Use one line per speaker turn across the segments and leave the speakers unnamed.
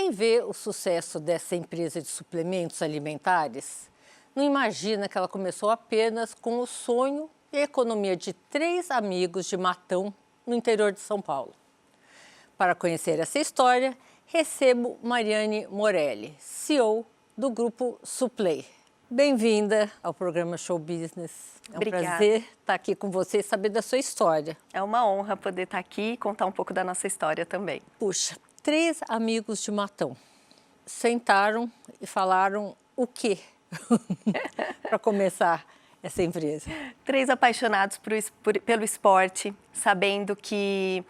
Quem vê o sucesso dessa empresa de suplementos alimentares não imagina que ela começou apenas com o sonho e a economia de 3 amigos de Matão, no interior de São Paulo. Para conhecer essa história, recebo Mariane Morelli, CEO do Grupo Suplay. Bem-vinda ao programa Show Business. É um
Obrigada.
prazer estar aqui com você e saber da sua história.
É uma honra poder estar aqui e contar um pouco da nossa história também.
Puxa, 3 amigos de Matão sentaram e falaram o quê para começar essa empresa?
3 apaixonados pelo esporte, sabendo que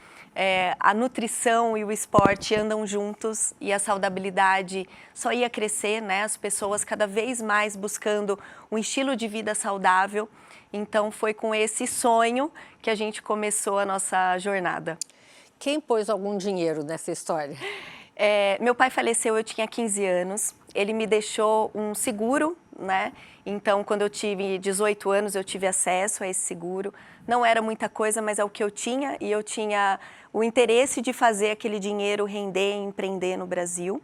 a nutrição e o esporte andam juntos e a saudabilidade só ia crescer, né? As pessoas cada vez mais buscando um estilo de vida saudável. Então foi com esse sonho que a gente começou a nossa jornada.
Quem pôs algum dinheiro nessa história?
Meu pai faleceu, eu tinha 15 anos. Ele me deixou um seguro, né? Então, quando eu tive 18 anos, eu tive acesso a esse seguro. Não era muita coisa, mas é o que eu tinha. E eu tinha o interesse de fazer aquele dinheiro render e empreender no Brasil.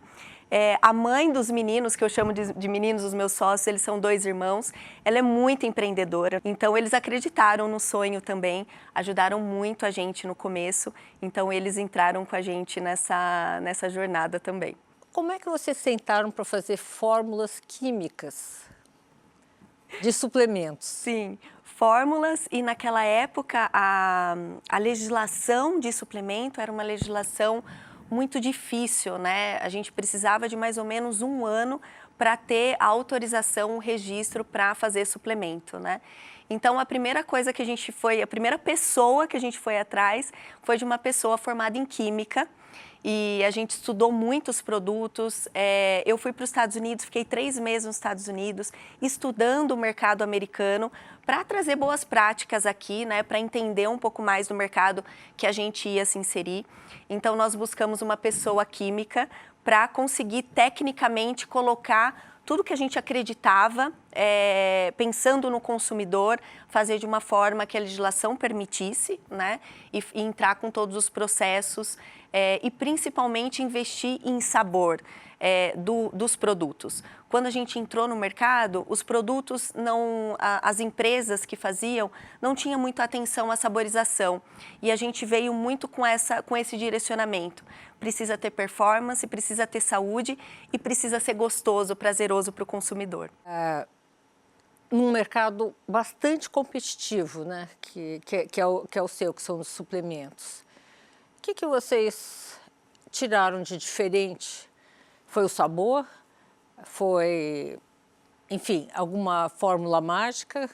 A mãe dos meninos, que eu chamo de meninos, os meus sócios, eles são 2 irmãos, ela é muito empreendedora. Então, eles acreditaram no sonho também, ajudaram muito a gente no começo. Então, eles entraram com a gente nessa jornada também.
Como é que vocês sentaram para fazer fórmulas químicas de suplementos?
Sim, fórmulas, e naquela época a legislação de suplemento era uma legislação muito difícil, né? A gente precisava de mais ou menos 1 ano para ter a autorização, o registro para fazer suplemento, né? Então, a primeira coisa que a primeira pessoa que a gente foi atrás foi de uma pessoa formada em química. E a gente estudou muitos produtos. Eu fui para os Estados Unidos, fiquei 3 meses nos Estados Unidos, estudando o mercado americano para trazer boas práticas aqui, né, para entender um pouco mais do mercado que a gente ia se inserir. Então, nós buscamos uma pessoa química para conseguir tecnicamente colocar tudo que a gente acreditava, pensando no consumidor, fazer de uma forma que a legislação permitisse, né, e entrar com todos os processos e principalmente investir em sabor dos produtos. Quando a gente entrou no mercado, os produtos as empresas que faziam não tinham muito atenção à saborização, e a gente veio muito com esse direcionamento. Precisa ter performance, precisa ter saúde e precisa ser gostoso, prazeroso para o consumidor.
Num mercado bastante competitivo, né, que é o seu, que são os suplementos. O que vocês tiraram de diferente? Foi o sabor? Foi, enfim, alguma fórmula mágica?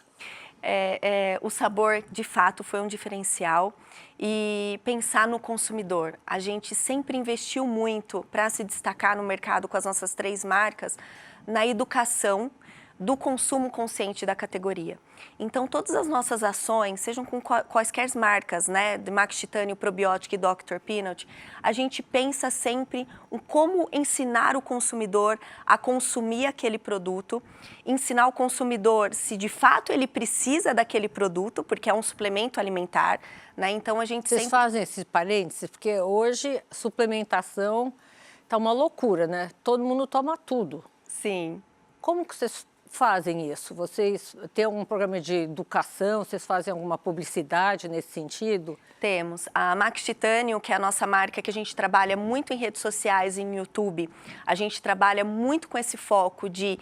O sabor, de fato, foi um diferencial. E pensar no consumidor. A gente sempre investiu muito para se destacar no mercado com as nossas 3 marcas, na educação do consumo consciente da categoria. Então, todas as nossas ações, sejam com quaisquer marcas, né, de Max Titânio, Probiótico e Dr. Peanut, a gente pensa sempre em como ensinar o consumidor a consumir aquele produto, ensinar o consumidor se de fato ele precisa daquele produto, porque é um suplemento alimentar, né? Então, a gente
Vocês fazem esses parênteses, porque hoje suplementação está uma loucura, né? Todo mundo toma tudo.
Sim.
Como que vocês fazem isso? Vocês têm algum programa de educação? Vocês fazem alguma publicidade nesse sentido?
Temos. A Max Titânio, que é a nossa marca, que a gente trabalha muito em redes sociais e em YouTube. A gente trabalha muito com esse foco de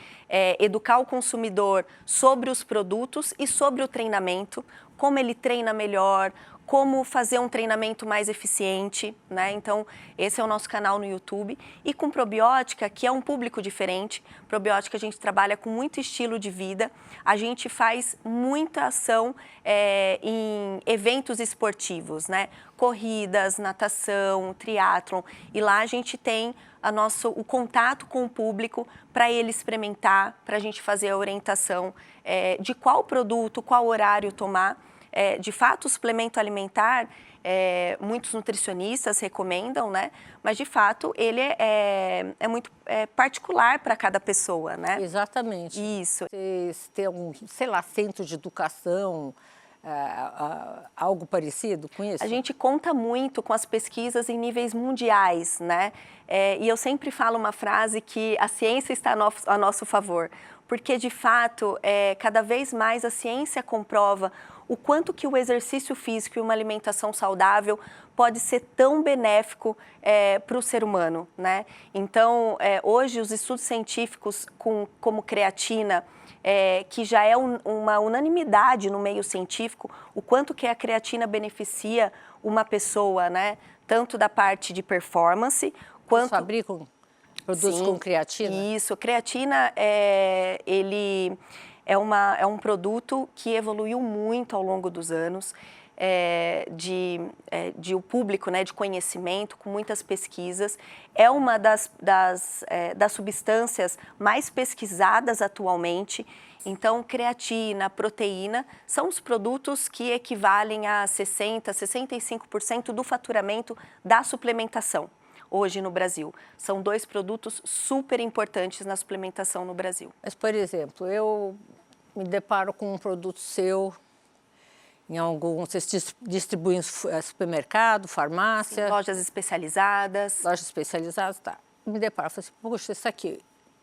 educar o consumidor sobre os produtos e sobre o treinamento, como ele treina melhor, como fazer um treinamento mais eficiente, né? Então, esse é o nosso canal no YouTube. E com Probiótica, que é um público diferente. Probiótica a gente trabalha com muito estilo de vida. A gente faz muita ação em eventos esportivos, né? Corridas, natação, triatlon. E lá a gente tem o contato com o público para ele experimentar, para a gente fazer a orientação de qual produto, qual horário tomar. De fato, o suplemento alimentar, muitos nutricionistas recomendam, né? Mas, de fato, ele é muito particular para cada pessoa, né?
Exatamente.
Isso.
Vocês têm sei lá, centro de educação algo parecido com isso?
A gente conta muito com as pesquisas em níveis mundiais, né? E eu sempre falo uma frase que a ciência está a nosso favor, porque de fato, cada vez mais a ciência comprova o quanto que o exercício físico e uma alimentação saudável pode ser tão benéfico para o ser humano, né? Então, hoje os estudos científicos como creatina, que já é uma unanimidade no meio científico, o quanto que a creatina beneficia uma pessoa, né? Tanto da parte de performance, quanto...
Eles fabricam produtos com creatina?
Isso, creatina é um produto que evoluiu muito ao longo dos anos, de o público, né, de conhecimento, com muitas pesquisas. É uma das substâncias mais pesquisadas atualmente. Então, creatina, proteína, são os produtos que equivalem a 60%, 65% do faturamento da suplementação hoje no Brasil. São 2 produtos super importantes na suplementação no Brasil.
Mas, por exemplo, eu me deparo com um produto seu em alguns... Vocês distribuem em supermercado, farmácia?
Sim, lojas especializadas.
Lojas especializadas, tá. Me deparo, falo assim, poxa, isso aqui,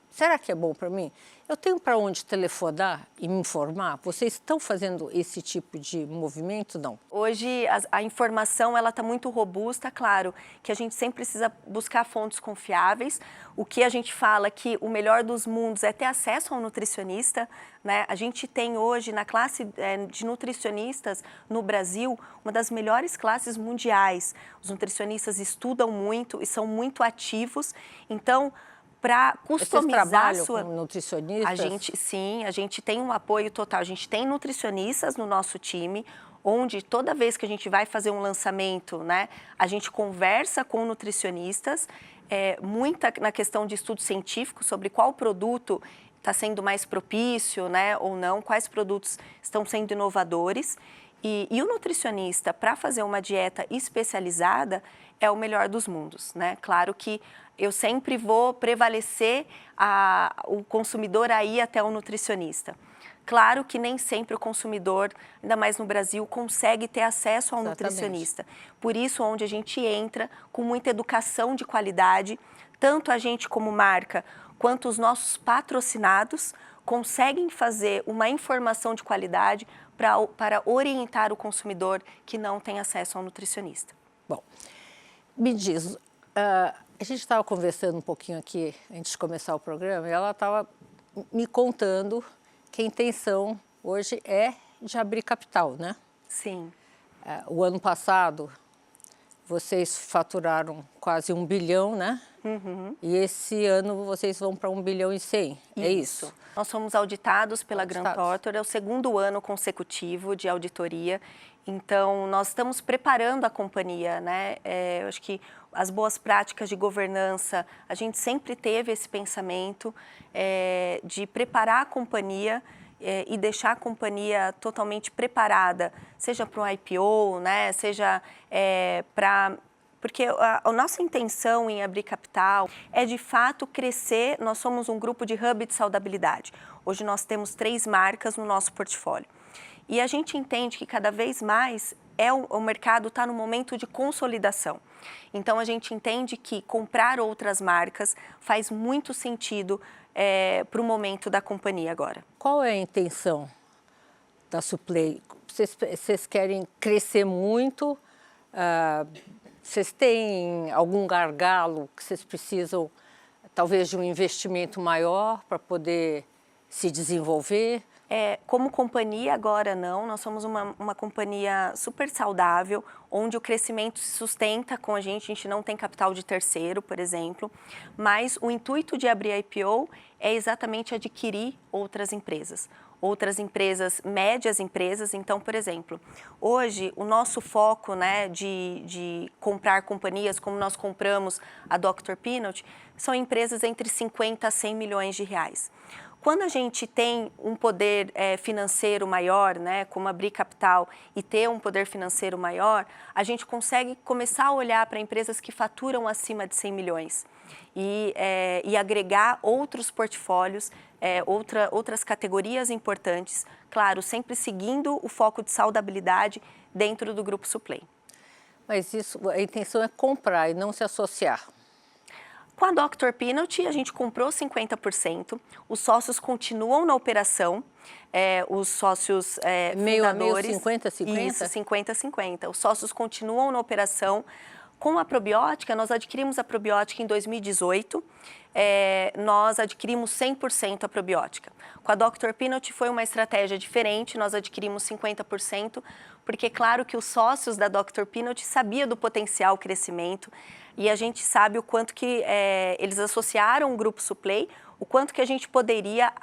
será que é bom para mim? Eu tenho para onde telefonar e me informar? Vocês estão fazendo esse tipo de movimento, não?
Hoje a informação ela está muito robusta, claro, que a gente sempre precisa buscar fontes confiáveis. O que a gente fala que o melhor dos mundos é ter acesso ao nutricionista, né? A gente tem hoje na classe de nutricionistas no Brasil uma das melhores classes mundiais. Os nutricionistas estudam muito e são muito ativos, então para customizar
Vocês trabalham com nutricionistas?
A gente tem um apoio total. A gente tem nutricionistas no nosso time, onde toda vez que a gente vai fazer um lançamento, né, a gente conversa com nutricionistas, muita na questão de estudo científico sobre qual produto está sendo mais propício, né, ou não, quais produtos estão sendo inovadores. E o nutricionista, para fazer uma dieta especializada, é o melhor dos mundos, né? Claro que eu sempre vou prevalecer o consumidor a ir até o nutricionista. Claro que nem sempre o consumidor, ainda mais no Brasil, consegue ter acesso ao nutricionista. Por isso, onde a gente entra com muita educação de qualidade, tanto a gente como marca, quanto os patrocinados, conseguem fazer uma informação de qualidade para orientar o consumidor que não tem acesso ao nutricionista.
Bom, me diz, a gente estava conversando um pouquinho aqui antes de começar o programa e ela estava me contando que a intenção hoje é de abrir capital, né?
Sim.
O ano passado vocês faturaram quase 1 bilhão, né?
Uhum.
E esse ano vocês vão para 1 bilhão e 100, é isso?
Nós somos auditados pela Grant Thornton, é o 2º ano consecutivo de auditoria. Então, nós estamos preparando a companhia, né? Eu acho que as boas práticas de governança, a gente sempre teve esse pensamento de preparar a companhia e deixar a companhia totalmente preparada, seja para um IPO, né? Seja para... Porque a nossa intenção em abrir capital é, de fato, crescer. Nós somos um grupo de hub de saudabilidade. Hoje nós temos 3 marcas no nosso portfólio. E a gente entende que cada vez mais o mercado está no momento de consolidação. Então, a gente entende que comprar outras marcas faz muito sentido para o momento da companhia agora.
Qual é a intenção da Suplay? Vocês querem crescer muito? Vocês têm algum gargalo que vocês precisam, talvez, de um investimento maior para poder se desenvolver?
Como companhia, agora não. Nós somos uma companhia super saudável, onde o crescimento se sustenta com a gente não tem capital de terceiro, por exemplo. Mas o intuito de abrir a IPO é exatamente adquirir outras empresas, médias empresas. Então, por exemplo, hoje o nosso foco, né, de comprar companhias, como nós compramos a Dr. Peanut, são empresas entre 50 a 100 milhões de reais. Quando a gente tem um poder financeiro maior, né, como abrir capital e ter um poder financeiro maior, a gente consegue começar a olhar para empresas que faturam acima de 100 milhões e agregar outros portfólios, outras categorias importantes, claro, sempre seguindo o foco de saudabilidade dentro do Grupo Suplay.
Mas isso, a intenção é comprar e não se associar.
Com a Dr. Peanut, a gente comprou 50%, os sócios continuam na operação, os sócios fundadores...
Meio, 50-50?
Isso, 50-50. Os sócios continuam na operação. Com a probiótica, nós adquirimos a probiótica em 2018, nós adquirimos 100% a probiótica. Com a Dr. Peanut foi uma estratégia diferente, nós adquirimos 50%, porque claro que os sócios da Dr. Peanut sabiam do potencial crescimento e a gente sabe o quanto que eles associaram o Grupo Suplay, o quanto que a gente poderia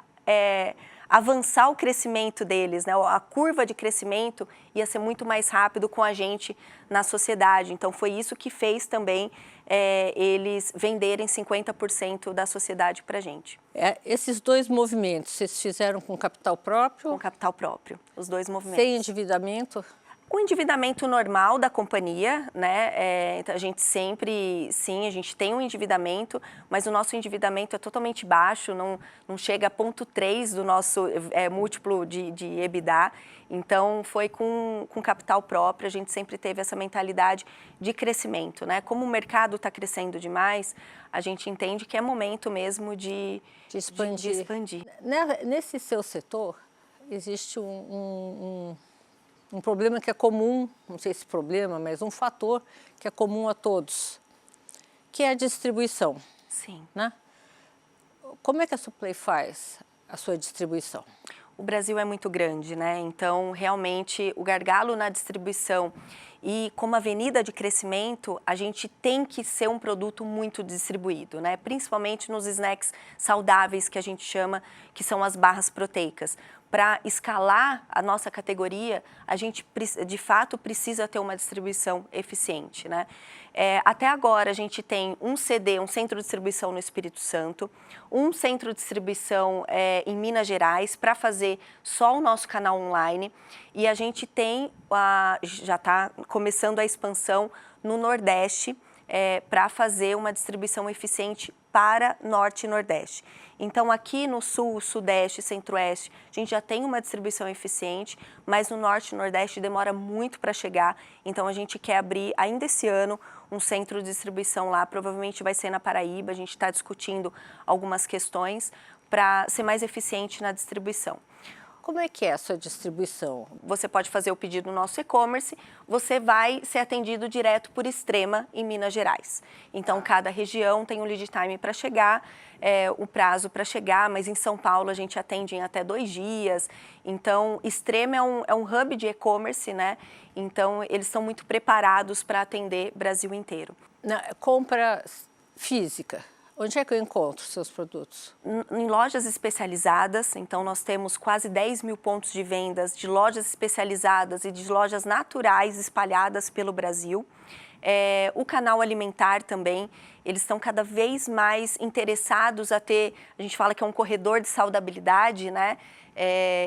avançar o crescimento deles, né? A curva de crescimento ia ser muito mais rápido com a gente na sociedade. Então, foi isso que fez também eles venderem 50% da sociedade para a gente.
Esses dois movimentos, vocês fizeram com capital próprio?
Com capital próprio, os dois movimentos.
Sem endividamento?
O endividamento normal da companhia, né? A gente sempre, sim, a gente tem um endividamento, mas o nosso endividamento é totalmente baixo, não chega a 0,3 do nosso múltiplo de EBITDA. Então, foi com capital próprio, a gente sempre teve essa mentalidade de crescimento, né? Como o mercado está crescendo demais, a gente entende que é momento mesmo de expandir.
Nesse seu setor, existe um problema que é comum, não sei se problema, mas um fator que é comum a todos, que é a distribuição.
Sim.
Né? Como é que a Suplay faz a sua distribuição?
O Brasil é muito grande, né? Então, realmente, o gargalo na distribuição e como avenida de crescimento, a gente tem que ser um produto muito distribuído, né? Principalmente nos snacks saudáveis, que a gente chama, que são as barras proteicas. Para escalar a nossa categoria, a gente, de fato, precisa ter uma distribuição eficiente, né? Até agora, a gente tem um CD, um centro de distribuição no Espírito Santo, um centro de distribuição em Minas Gerais para fazer só o nosso canal online e a gente tem, já está começando a expansão no Nordeste para fazer uma distribuição eficiente para Norte e Nordeste. Então, aqui no Sul, Sudeste e Centro-Oeste, a gente já tem uma distribuição eficiente, mas no Norte e Nordeste demora muito para chegar. Então, a gente quer abrir ainda esse ano um centro de distribuição lá, provavelmente vai ser na Paraíba, a gente está discutindo algumas questões para ser mais eficiente na distribuição.
Como é que é a sua distribuição?
Você pode fazer o pedido no nosso e-commerce, você vai ser atendido direto por Extrema em Minas Gerais. Então, cada região tem um lead time para chegar, o prazo para chegar, mas em São Paulo a gente atende em até 2 dias. Então, Extrema é um hub de e-commerce, né? Então, eles são muito preparados para atender Brasil inteiro.
Na compra física. Onde é que eu encontro seus produtos?
Em lojas especializadas, então nós temos quase 10 mil pontos de vendas de lojas especializadas e de lojas naturais espalhadas pelo Brasil. O canal alimentar também, eles estão cada vez mais interessados a ter, a gente fala que é um corredor de saudabilidade, né?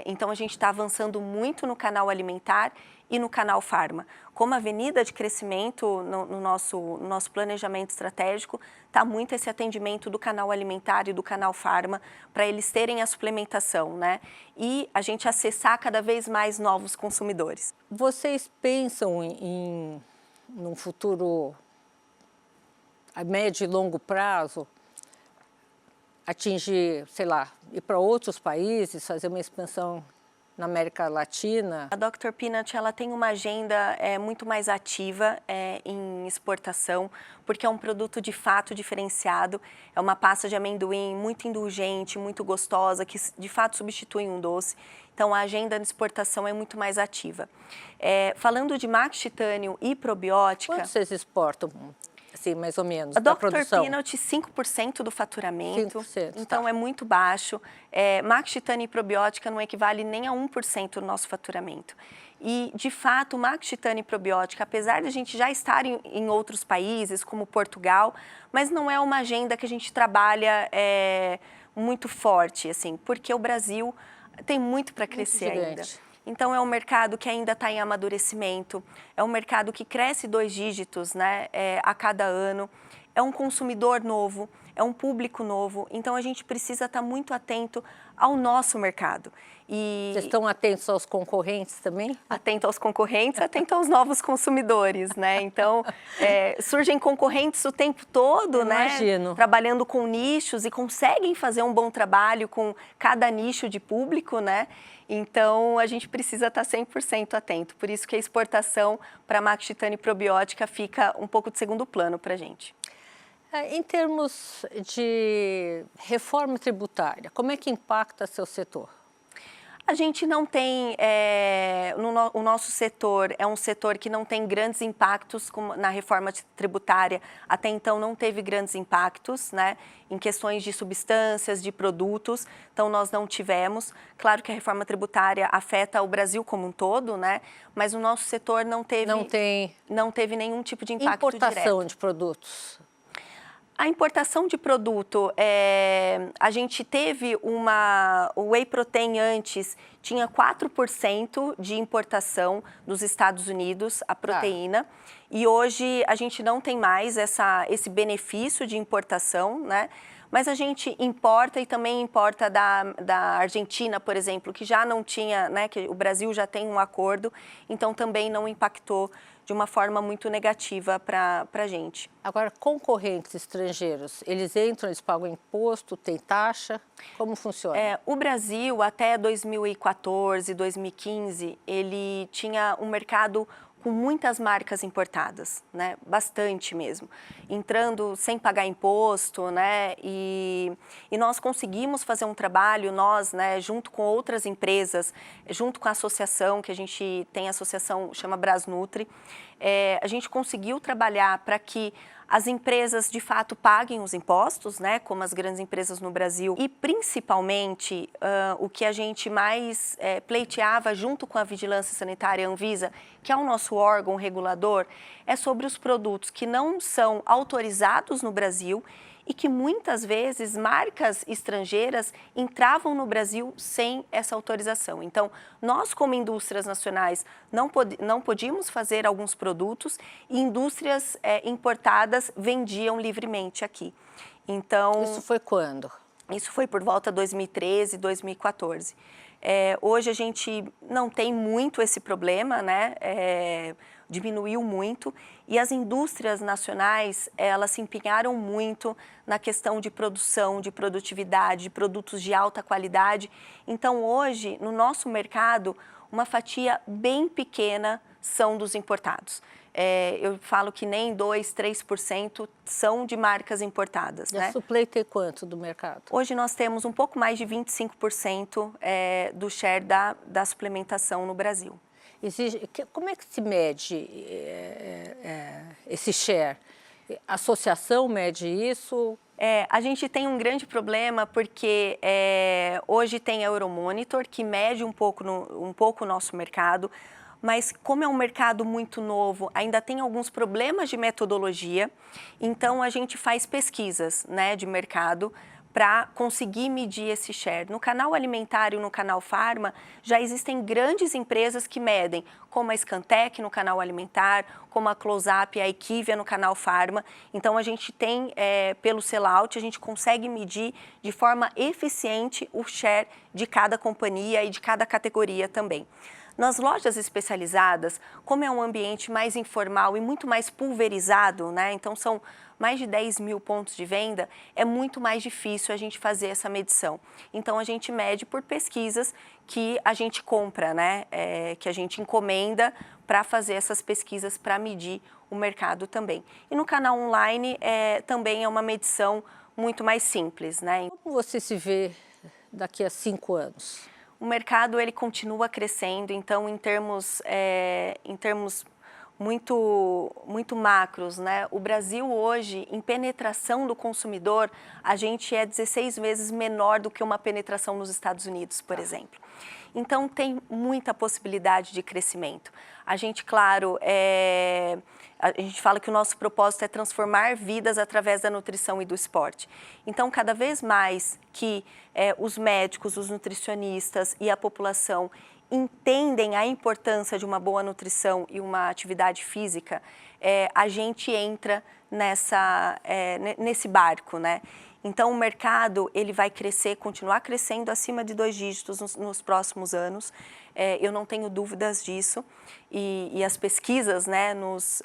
Então a gente está avançando muito no canal alimentar e no canal farma. Como avenida de crescimento no nosso planejamento estratégico, está muito esse atendimento do canal alimentar e do canal farma para eles terem a suplementação, né? E a gente acessar cada vez mais novos consumidores.
Vocês pensam num futuro a médio e longo prazo, atingir, sei lá, ir para outros países, fazer uma expansão na América Latina?
A Dr. Peanut, ela tem uma agenda muito mais ativa em exportação, porque é um produto de fato diferenciado, é uma pasta de amendoim muito indulgente, muito gostosa, que de fato substitui um doce. Então, a agenda de exportação é muito mais ativa. Falando de Max Titanium e probiótica...
Quanto vocês exportam? Assim, mais ou menos,
a
da
Dr.
produção?
Peanut, 5% do faturamento,
5%,
então
tá.
é muito baixo. Max Titanium e probiótica não equivale nem a 1% do nosso faturamento. E, de fato, Max Titanium e probiótica, apesar de a gente já estar em outros países, como Portugal, mas não é uma agenda que a gente trabalha muito forte, assim, porque o Brasil tem muito para crescer ainda. Então, é um mercado que ainda está em amadurecimento, é um mercado que cresce 2 dígitos, né, a cada ano, é um consumidor novo, é um público novo, então a gente precisa estar muito atento ao nosso mercado.
Vocês estão atentos aos concorrentes também?
Atento aos concorrentes, atento aos novos consumidores, né? Então, surgem concorrentes o tempo todo,
Imagino.
né? Trabalhando com nichos e conseguem fazer um bom trabalho com cada nicho de público, né? Então, a gente precisa estar 100% atento. Por isso que a exportação para Max Titânio Probiótica fica um pouco de segundo plano para a gente.
Em termos de reforma tributária, como é que impacta seu setor?
A gente não tem, o nosso setor é um setor que não tem grandes impactos na reforma tributária. Até então não teve grandes impactos, né, em questões de substâncias, de produtos, então nós não tivemos. Claro que a reforma tributária afeta o Brasil como um todo, né, mas o nosso setor não teve nenhum tipo de impacto direto.
Importação de produtos.
A importação de produto, a gente teve o Whey Protein antes tinha 4% de importação dos Estados Unidos, a proteína, e hoje a gente não tem mais esse benefício de importação, né? Mas a gente importa e também importa da Argentina, por exemplo, que já não tinha, né, que o Brasil já tem um acordo, então também não impactou de uma forma muito negativa para a gente.
Agora, concorrentes estrangeiros, eles entram, eles pagam imposto, tem taxa? Como funciona?
O Brasil, até 2014, 2015, ele tinha um mercado com muitas marcas importadas, né? Bastante mesmo, entrando sem pagar imposto, né? E nós conseguimos fazer um trabalho, nós, né, junto com outras empresas, junto com a associação, que a gente tem a associação, chama Brasnutri, a gente conseguiu trabalhar para que as empresas, de fato, paguem os impostos, né, como as grandes empresas no Brasil. E, principalmente, o que a gente mais pleiteava junto com a Vigilância Sanitária Anvisa, que é o nosso órgão regulador, é sobre os produtos que não são autorizados no Brasil e que muitas vezes marcas estrangeiras entravam no Brasil sem essa autorização. Então, nós como indústrias nacionais não podíamos fazer alguns produtos e indústrias importadas vendiam livremente aqui. Então,
isso foi quando?
Isso foi por volta de 2013, 2014. Hoje a gente não tem muito esse problema, né? Diminuiu muito e as indústrias nacionais, elas se empenharam muito na questão de produção, de produtividade, de produtos de alta qualidade. Então, hoje, no nosso mercado, uma fatia bem pequena são dos importados. Eu falo que nem 2%, 3% são de marcas importadas.
E
né?
a Suplay tem quanto do mercado?
Hoje nós temos um pouco mais de 25% do share da suplementação no Brasil.
Como é que se mede esse share? A associação mede isso?
A gente tem um grande problema porque hoje tem a Euromonitor, que mede um pouco o nosso mercado, mas como é um mercado muito novo, ainda tem alguns problemas de metodologia, então a gente faz pesquisas, né, de mercado para conseguir medir esse share. No canal alimentar e no canal farma, já existem grandes empresas que medem, como a Scantec no canal alimentar, como a Close-Up e a Equivia no canal farma. Então, a gente tem, pelo sellout, a gente consegue medir de forma eficiente o share de cada companhia e de cada categoria também. Nas lojas especializadas, como é um ambiente mais informal e muito mais pulverizado, né? Então são mais de 10 mil pontos de venda, é muito mais difícil a gente fazer essa medição. Então a gente mede por pesquisas que a gente compra, né? Que a gente encomenda para fazer essas pesquisas para medir o mercado também. E no canal online também é uma medição muito mais simples, né?
Como você se vê daqui a 5 anos?
O mercado ele continua crescendo, então em termos muito macros, né? O Brasil hoje, em penetração do consumidor, a gente é 16 vezes menor do que uma penetração nos Estados Unidos, por exemplo. Então, tem muita possibilidade de crescimento. A gente, claro, a gente fala que o nosso propósito é transformar vidas através da nutrição e do esporte. Então, cada vez mais que os médicos, os nutricionistas e a população entendem a importância de uma boa nutrição e uma atividade física, a gente entra nesse barco, né? Então, o mercado ele vai crescer, continuar crescendo acima de 2 dígitos nos próximos anos. Eu não tenho dúvidas disso e as pesquisas, né, nos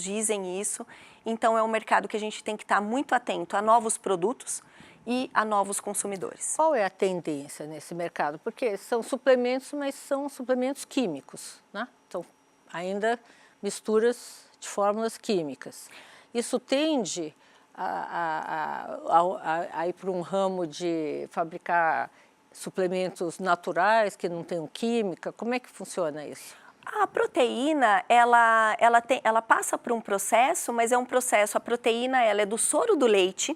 dizem isso. Então, é um mercado que a gente tem que estar muito atento a novos produtos e a novos consumidores.
Qual é a tendência nesse mercado? Porque são suplementos, mas são suplementos químicos, né? Então, ainda misturas de fórmulas químicas. Isso tende a ir para um ramo de fabricar suplementos naturais que não tenham química? Como é que funciona isso?
A proteína, ela passa por um processo, mas é um processo, a proteína ela é do soro do leite,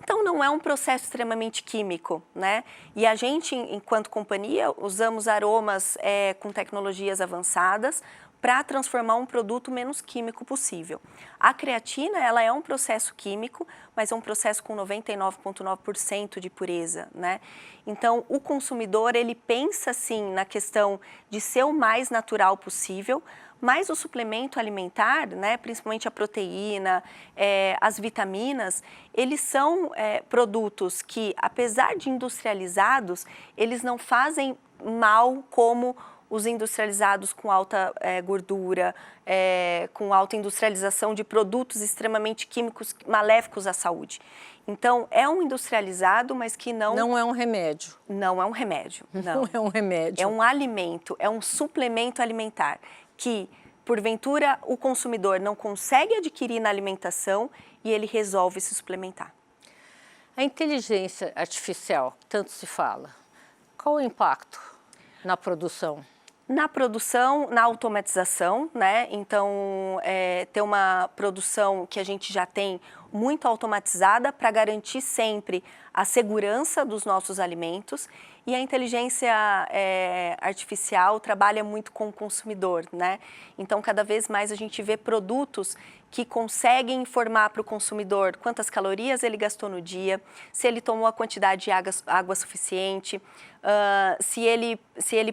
então não é um processo extremamente químico, né? E a gente, enquanto companhia, usamos aromas com tecnologias avançadas para transformar um produto menos químico possível. A creatina, ela é um processo químico, mas é um processo com 99,9% de pureza, né? Então, o consumidor, ele pensa, sim, na questão de ser o mais natural possível, mas o suplemento alimentar, né, principalmente a proteína, as vitaminas, eles são produtos que, apesar de industrializados, eles não fazem mal como os industrializados com alta gordura, com alta industrialização de produtos extremamente químicos maléficos à saúde. Então, é um industrializado, mas que não...
Não é um remédio.
Não é um remédio, não.
Não é um remédio.
É um alimento, é um suplemento alimentar que, porventura, o consumidor não consegue adquirir na alimentação e ele resolve se suplementar.
A inteligência artificial, tanto se fala, qual o impacto na produção?
Na produção, na automatização, né? Então, ter uma produção que a gente já tem muito automatizada para garantir sempre a segurança dos nossos alimentos. E a inteligência artificial trabalha muito com o consumidor, né? Então, cada vez mais a gente vê produtos que conseguem informar para o consumidor quantas calorias ele gastou no dia, se ele tomou a quantidade de água suficiente, se ele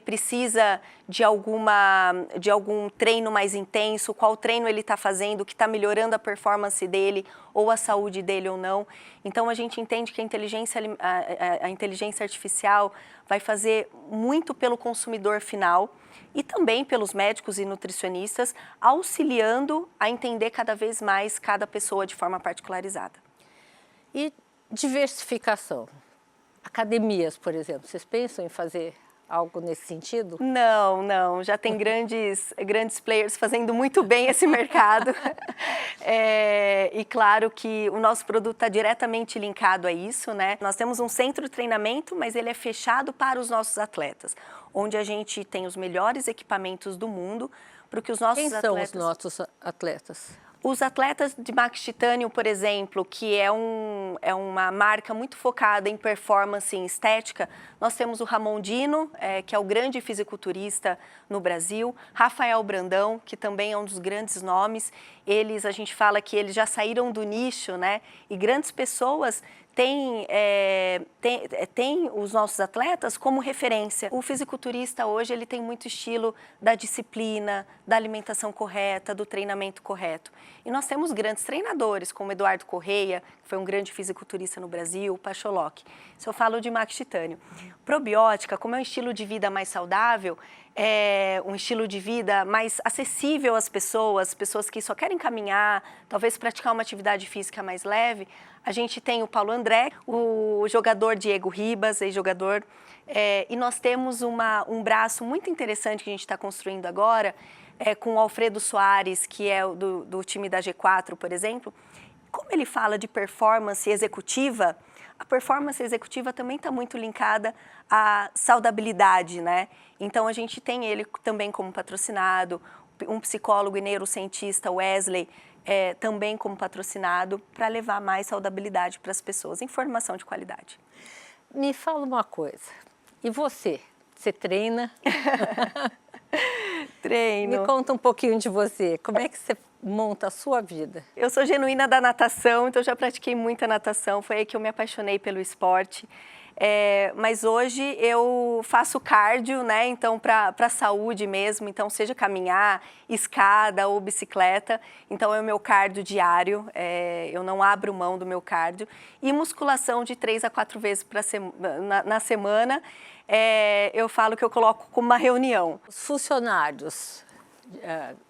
precisa de algum treino mais intenso, qual treino ele está fazendo, que está melhorando a performance dele ou a saúde dele ou não. Então, a gente entende que a inteligência artificial vai fazer muito pelo consumidor final e também pelos médicos e nutricionistas, auxiliando a entender cada vez mais cada pessoa de forma particularizada.
E diversificação? Academias, por exemplo, vocês pensam em fazer algo nesse sentido?
Não, não. Já tem grandes players fazendo muito bem esse mercado. E claro que o nosso produto está diretamente linkado a isso, né? Nós temos um centro de treinamento, mas ele é fechado para os nossos atletas, onde a gente tem os melhores equipamentos do mundo para que os nossos atletas...
Quem são os nossos atletas?
Os atletas de Max Titânio, por exemplo, que é uma marca muito focada em performance e em estética, nós temos o Ramon Dino, que é o grande fisiculturista no Brasil, Rafael Brandão, que também é um dos grandes nomes. A gente fala que eles já saíram do nicho, né? E grandes pessoas têm os nossos atletas como referência. O fisiculturista hoje ele tem muito estilo da disciplina, da alimentação correta, do treinamento correto. E nós temos grandes treinadores, como Eduardo Correia, que foi um grande fisiculturista no Brasil, Pacholoc. Isso eu falo de Max Titânio. Probiótica, como é um estilo de vida mais saudável, um estilo de vida mais acessível às pessoas que só querem caminhar, talvez praticar uma atividade física mais leve. A gente tem o Paulo André, o jogador Diego Ribas, ex-jogador, e nós temos um braço muito interessante que a gente está construindo agora, com o Alfredo Soares, que é do time da G4, por exemplo. Como ele fala de performance executiva, a performance executiva também está muito linkada à saudabilidade, né? Então, a gente tem ele também como patrocinado. O um psicólogo e neurocientista, Wesley, também como patrocinado, para levar mais saudabilidade para as pessoas, informação de qualidade.
Me fala uma coisa, e você? Você treina?
Treino.
Me conta um pouquinho de você, como é que você monta a sua vida?
Eu sou genuína da natação, então já pratiquei muita natação, foi aí que eu me apaixonei pelo esporte. Mas hoje eu faço cardio, né? Então para a saúde mesmo, então seja caminhar, escada ou bicicleta, então é o meu cardio diário, eu não abro mão do meu cardio. E musculação de 3 a 4 vezes na semana, eu falo que eu coloco como uma reunião.
Os funcionários,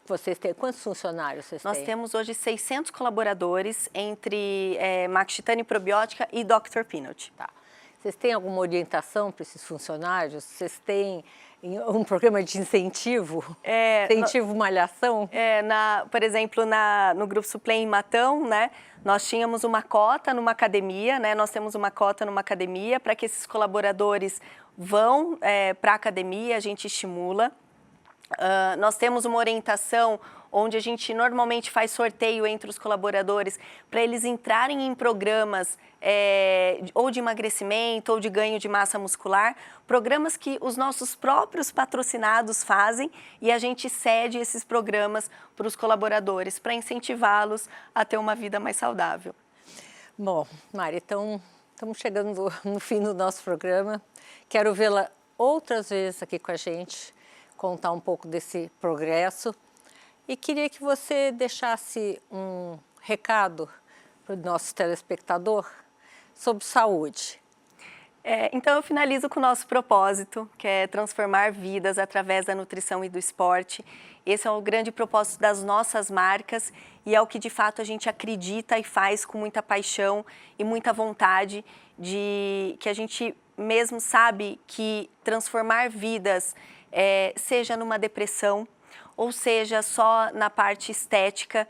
vocês têm, quantos funcionários vocês têm?
Nós temos hoje 600 colaboradores entre Max Titânio Probiótica e Dr. Peanut.
Tá. Vocês têm alguma orientação para esses funcionários? Vocês têm um programa de incentivo? Incentivo malhação?
Por exemplo, no Grupo Suplem em Matão, né, nós tínhamos uma cota numa academia, né, nós temos uma cota numa academia para que esses colaboradores vão para a academia, a gente estimula. Nós temos uma orientação onde a gente normalmente faz sorteio entre os colaboradores para eles entrarem em programas ou de emagrecimento ou de ganho de massa muscular, programas que os nossos próprios patrocinados fazem e a gente cede esses programas para os colaboradores para incentivá-los a ter uma vida mais saudável.
Bom, Mari, então estamos chegando no fim do nosso programa. Quero vê-la outras vezes aqui com a gente, contar um pouco desse progresso. E queria que você deixasse um recado para o nosso telespectador sobre saúde.
Então eu finalizo com o nosso propósito, que é transformar vidas através da nutrição e do esporte. Esse é o grande propósito das nossas marcas e é o que de fato a gente acredita e faz com muita paixão e muita vontade, que a gente mesmo sabe que transformar vidas, seja numa depressão, ou seja, só na parte estética,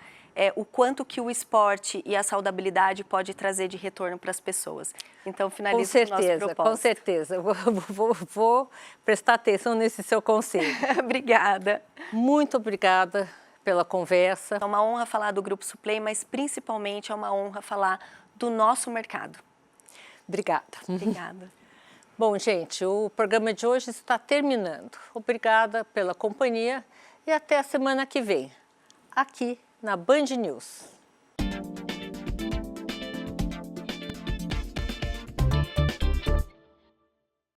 o quanto que o esporte e a saudabilidade pode trazer de retorno para as pessoas. Então, finalizo com o nosso propósito.
Com certeza. Vou prestar atenção nesse seu conselho.
Obrigada.
Muito obrigada pela conversa.
É uma honra falar do Grupo Suplem, mas principalmente é uma honra falar do nosso mercado.
Obrigada.
Obrigada.
Bom, gente, o programa de hoje está terminando. Obrigada pela companhia e até a semana que vem, aqui na Band News.